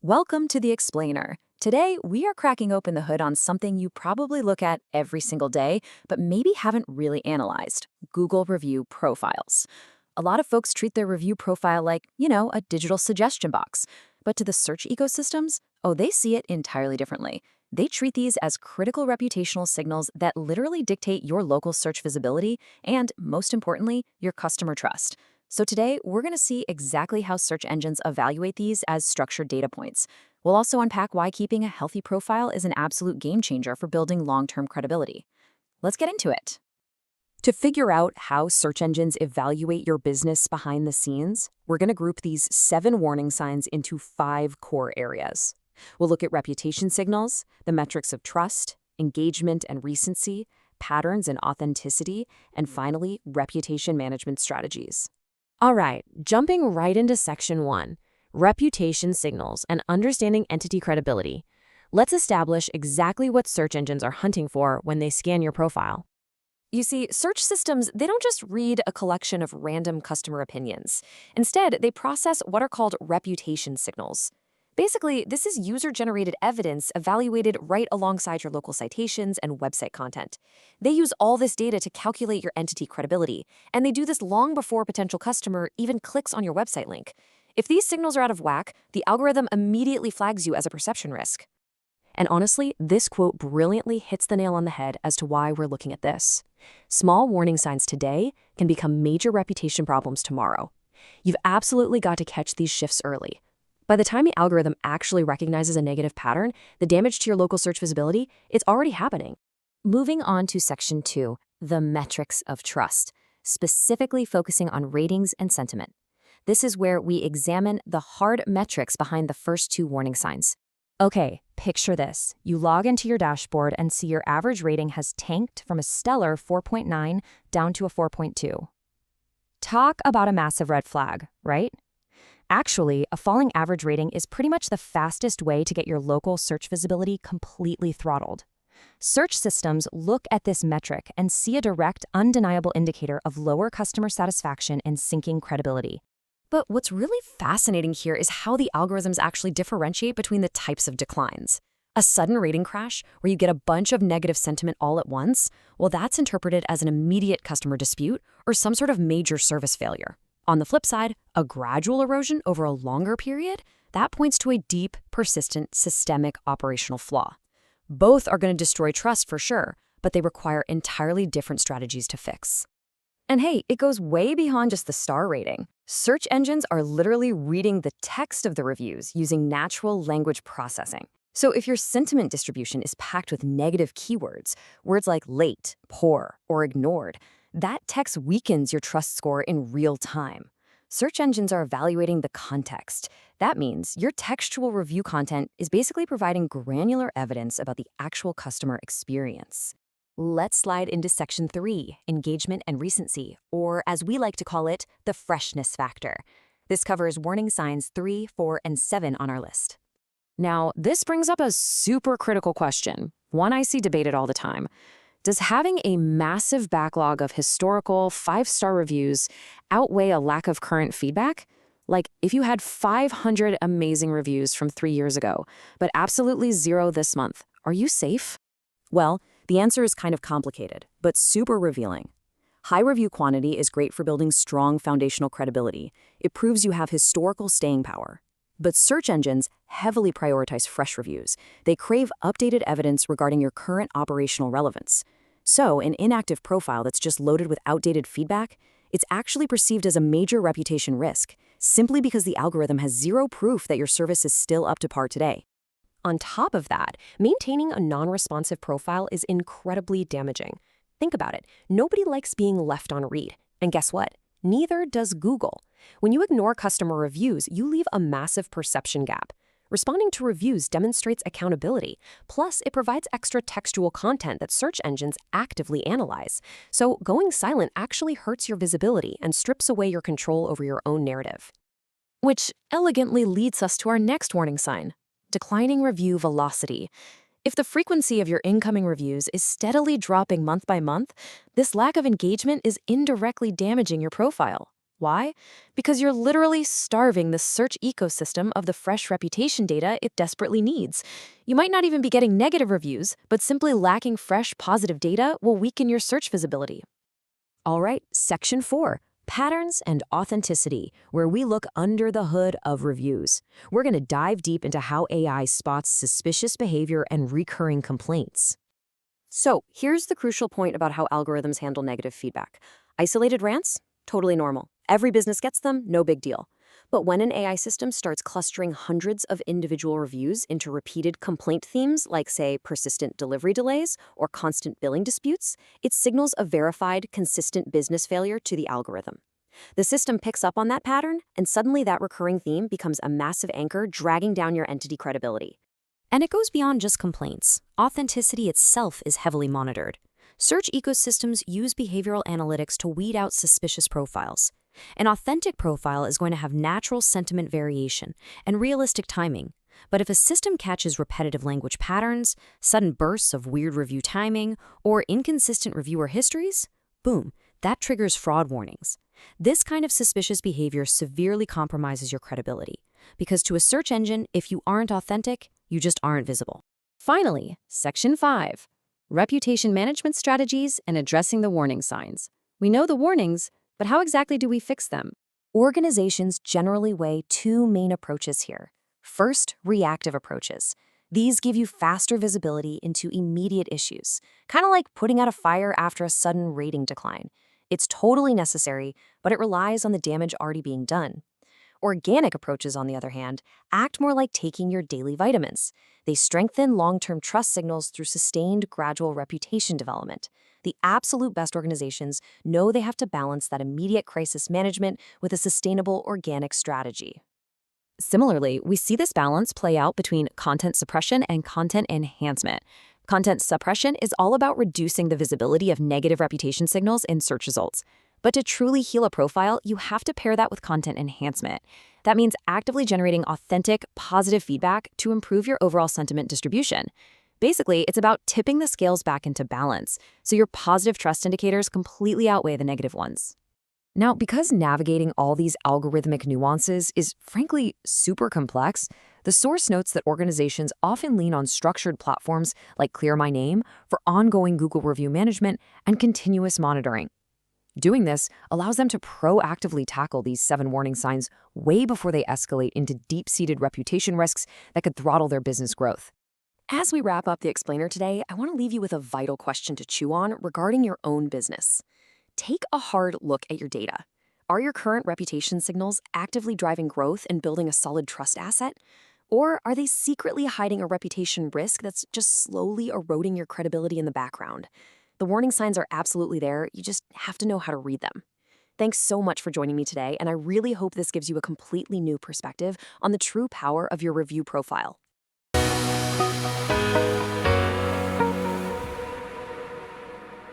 Welcome to The Explainer. Today, we are cracking open the hood on something you probably look at every single day, but maybe haven't really analyzed: Google review profiles. A lot of folks treat their review profile like, a digital suggestion box. But to the search ecosystems, oh, they see it entirely differently. They treat these as critical reputational signals that literally dictate your local search visibility and, most importantly, your customer trust. So today, we're going to see exactly how search engines evaluate these as structured data points. We'll also unpack why keeping a healthy profile is an absolute game changer for building long-term credibility. Let's get into it. To figure out how search engines evaluate your business behind the scenes, we're going to group these 7 warning signs into 5 core areas. We'll look at reputation signals, the metrics of trust, engagement and recency, patterns and authenticity, and finally, reputation management strategies. All right, jumping right into section 1, reputation signals and understanding entity credibility. Let's establish exactly what search engines are hunting for when they scan your profile. You see, search systems, they don't just read a collection of random customer opinions. Instead, they process what are called reputation signals. Basically, this is user-generated evidence evaluated right alongside your local citations and website content. They use all this data to calculate your entity credibility, and they do this long before a potential customer even clicks on your website link. If these signals are out of whack, the algorithm immediately flags you as a perception risk. And honestly, this quote brilliantly hits the nail on the head as to why we're looking at this. Small warning signs today can become major reputation problems tomorrow. You've absolutely got to catch these shifts early. By the time the algorithm actually recognizes a negative pattern, the damage to your local search visibility, it's already happening. Moving on to section 2, the metrics of trust, specifically focusing on ratings and sentiment. This is where we examine the hard metrics behind the first 2 warning signs. Okay, picture this. You log into your dashboard and see your average rating has tanked from a stellar 4.9 down to a 4.2. Talk about a massive red flag, right? Actually, a falling average rating is pretty much the fastest way to get your local search visibility completely throttled. Search systems look at this metric and see a direct, undeniable indicator of lower customer satisfaction and sinking credibility. But what's really fascinating here is how the algorithms actually differentiate between the types of declines. A sudden rating crash, where you get a bunch of negative sentiment all at once, well, that's interpreted as an immediate customer dispute or some sort of major service failure. On the flip side, a gradual erosion over a longer period, that points to a deep, persistent, systemic operational flaw. Both are going to destroy trust for sure, but they require entirely different strategies to fix. And hey, it goes way beyond just the star rating. Search engines are literally reading the text of the reviews using natural language processing. So if your sentiment distribution is packed with negative keywords, words like late, poor, or ignored, that text weakens your trust score in real time. Search engines are evaluating the context. That means your textual review content is basically providing granular evidence about the actual customer experience. Let's slide into section 3, engagement and recency, or as we like to call it, the freshness factor. This covers warning signs 3, 4, and 7 on our list. Now, this brings up a super critical question, one I see debated all the time. Does having a massive backlog of historical 5-star reviews outweigh a lack of current feedback? Like, if you had 500 amazing reviews from 3 years ago, but absolutely 0 this month, are you safe? Well, the answer is kind of complicated, but super revealing. High review quantity is great for building strong foundational credibility. It proves you have historical staying power. But search engines heavily prioritize fresh reviews. They crave updated evidence regarding your current operational relevance. So, an inactive profile that's just loaded with outdated feedback, it's actually perceived as a major reputation risk, simply because the algorithm has 0 proof that your service is still up to par today. On top of that, maintaining a non-responsive profile is incredibly damaging. Think about it. Nobody likes being left on read. And guess what? Neither does Google. When you ignore customer reviews, you leave a massive perception gap. Responding to reviews demonstrates accountability. Plus, it provides extra textual content that search engines actively analyze. So going silent actually hurts your visibility and strips away your control over your own narrative. Which elegantly leads us to our next warning sign: declining review velocity. If the frequency of your incoming reviews is steadily dropping month by month, this lack of engagement is indirectly damaging your profile. Why? Because you're literally starving the search ecosystem of the fresh reputation data it desperately needs. You might not even be getting negative reviews, but simply lacking fresh positive data will weaken your search visibility. All right, section 4. Patterns and authenticity, where we look under the hood of reviews. We're going to dive deep into how AI spots suspicious behavior and recurring complaints. So, here's the crucial point about how algorithms handle negative feedback. Isolated rants? Totally normal. Every business gets them, no big deal. But when an AI system starts clustering hundreds of individual reviews into repeated complaint themes, like, say, persistent delivery delays or constant billing disputes, it signals a verified, consistent business failure to the algorithm. The system picks up on that pattern, and suddenly that recurring theme becomes a massive anchor dragging down your entity credibility. And it goes beyond just complaints. Authenticity itself is heavily monitored. Search ecosystems use behavioral analytics to weed out suspicious profiles. An authentic profile is going to have natural sentiment variation and realistic timing. But if a system catches repetitive language patterns, sudden bursts of weird review timing, or inconsistent reviewer histories, boom, that triggers fraud warnings. This kind of suspicious behavior severely compromises your credibility. Because to a search engine, if you aren't authentic, you just aren't visible. Finally, Section 5. Reputation management strategies and addressing the warning signs. We know the warnings, but how exactly do we fix them? Organizations generally weigh two main approaches here. First, reactive approaches. These give you faster visibility into immediate issues, kind of like putting out a fire after a sudden rating decline. It's totally necessary, but it relies on the damage already being done. Organic approaches, on the other hand, act more like taking your daily vitamins. They strengthen long-term trust signals through sustained, gradual reputation development. The absolute best organizations know they have to balance that immediate crisis management with a sustainable organic strategy. Similarly, we see this balance play out between content suppression and content enhancement. Content suppression is all about reducing the visibility of negative reputation signals in search results. But to truly heal a profile, you have to pair that with content enhancement. That means actively generating authentic, positive feedback to improve your overall sentiment distribution. Basically, it's about tipping the scales back into balance, so your positive trust indicators completely outweigh the negative ones. Now, because navigating all these algorithmic nuances is frankly super complex, the source notes that organizations often lean on structured platforms like Clear My Name for ongoing Google review management and continuous monitoring. Doing this allows them to proactively tackle these 7 warning signs way before they escalate into deep-seated reputation risks that could throttle their business growth. As we wrap up the explainer today, I want to leave you with a vital question to chew on regarding your own business. Take a hard look at your data. Are your current reputation signals actively driving growth and building a solid trust asset? Or are they secretly hiding a reputation risk that's just slowly eroding your credibility in the background? The warning signs are absolutely there, you just have to know how to read them. Thanks so much for joining me today, and I really hope this gives you a completely new perspective on the true power of your review profile.